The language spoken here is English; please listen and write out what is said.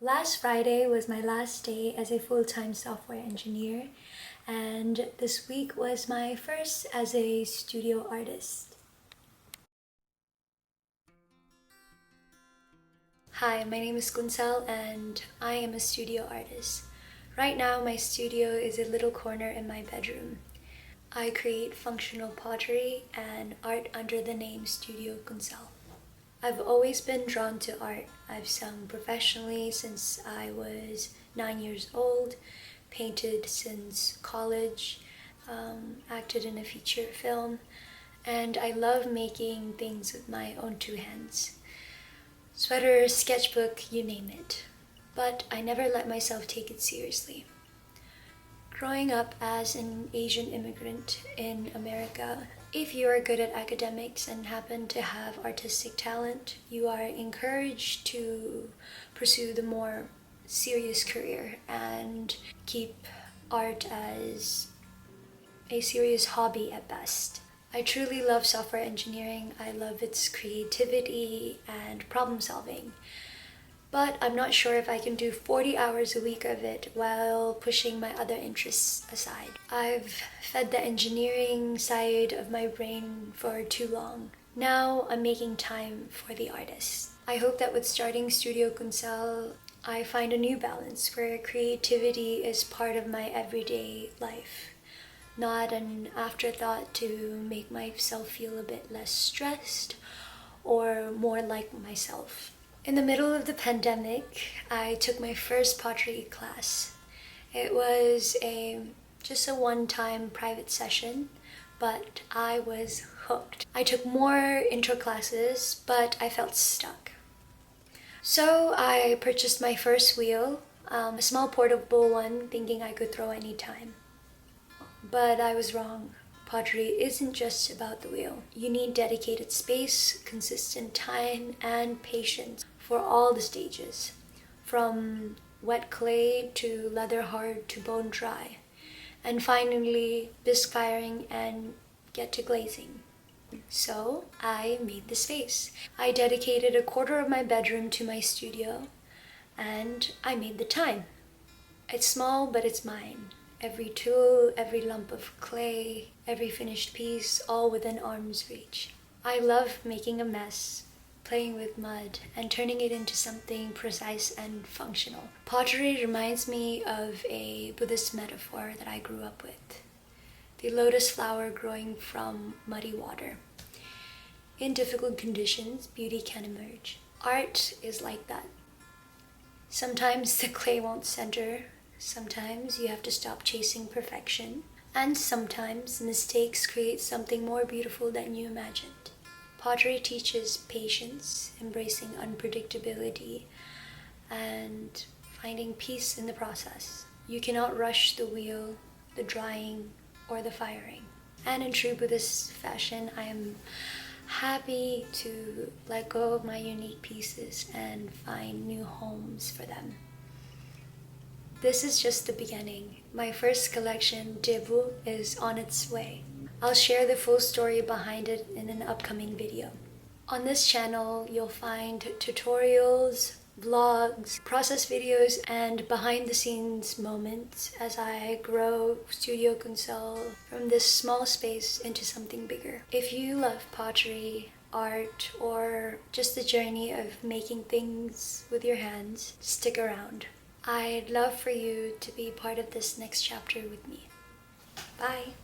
Last Friday was my last day as a full-time software engineer, and this week was my first as a studio artist. Hi, my name is Kunsel and I am a studio artist. Right now my studio is a little corner in my bedroom. I create functional pottery and art under the name Studio Kunsel. I've always been drawn to art. I've sung professionally since I was 9 years old, painted since college, acted in a feature film, and I love making things with my own two hands. Sweater, sketchbook, you name it. But I never let myself take it seriously. Growing up as an Asian immigrant in America, if you are good at academics and happen to have artistic talent, you are encouraged to pursue the more serious career and keep art as a serious hobby at best. I truly love software engineering. I love its creativity and problem solving. But I'm not sure if I can do 40 hours a week of it while pushing my other interests aside. I've fed the engineering side of my brain for too long. Now I'm making time for the artist. I hope that with starting Studio Kunsel, I find a new balance where creativity is part of my everyday life. Not an afterthought to make myself feel a bit less stressed or more like myself. In the middle of the pandemic, I took my first pottery class. It was just a one-time private session, but I was hooked. I took more intro classes, but I felt stuck. So I purchased my first wheel, a small portable one, thinking I could throw anytime. But I was wrong. Pottery isn't just about the wheel. You need dedicated space, consistent time, and patience for all the stages, from wet clay to leather hard to bone dry, and finally bisque firing and get to glazing. So I made the space. I dedicated a quarter of my bedroom to my studio, and I made the time. It's small, but it's mine. Every tool, every lump of clay, every finished piece, all within arm's reach. I love making a mess, playing with mud, and turning it into something precise and functional. Pottery reminds me of a Buddhist metaphor that I grew up with. The lotus flower growing from muddy water. In difficult conditions, beauty can emerge. Art is like that. Sometimes the clay won't center. Sometimes you have to stop chasing perfection, and sometimes mistakes create something more beautiful than you imagined. Pottery teaches patience, embracing unpredictability, and finding peace in the process. You cannot rush the wheel, the drying, or the firing. And in true Buddhist fashion, I am happy to let go of my unique pieces and find new homes for them. This is just the beginning. My first collection, Drebu, is on its way. I'll share the full story behind it in an upcoming video. On this channel, you'll find tutorials, vlogs, process videos, and behind-the-scenes moments as I grow Studio Kunsel from this small space into something bigger. If you love pottery, art, or just the journey of making things with your hands, stick around. I'd love for you to be part of this next chapter with me. Bye!